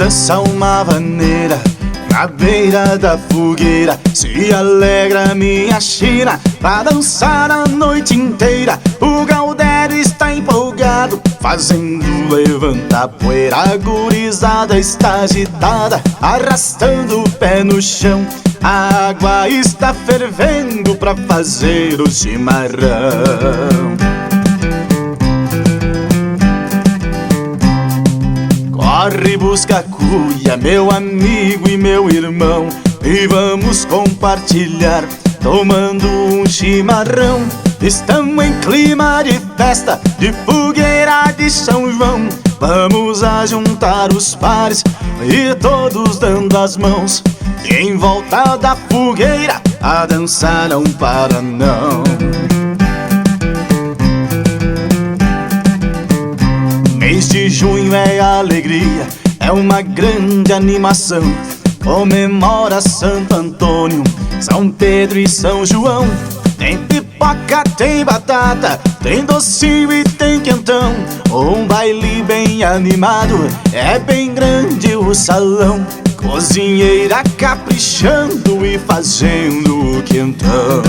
dança uma vaneira na beira da fogueira. Se alegra minha China pra dançar a noite inteira. O Galdério está empolgado, fazendo levantar poeira. A gurizada está agitada, arrastando o pé no chão. A água está fervendo pra fazer o chimarrão. Corre, busca a cuia, meu amigo e meu irmão, e vamos compartilhar, tomando um chimarrão. Estamos em clima de festa, de fogueira de São João. Vamos ajuntar os pares e todos dando as mãos. E em volta da fogueira a dança não para não. Mês de junho é alegria, é uma grande animação. Comemora Santo Antônio, São Pedro e São João. Tem pipoca, tem batata, tem docinho e tem quentão. Um baile bem animado, é bem grande o salão. Cozinheira caprichando e fazendo o quentão.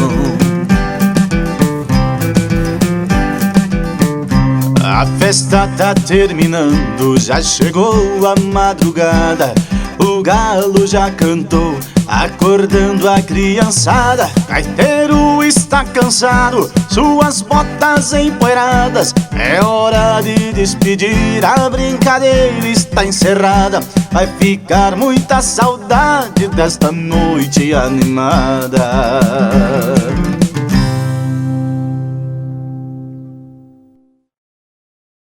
A festa tá terminando, já chegou a madrugada. O galo já cantou, acordando a criançada. Gaiteiro está cansado, suas botas empoeiradas. É hora de despedir, a brincadeira está encerrada. Vai ficar muita saudade desta noite animada.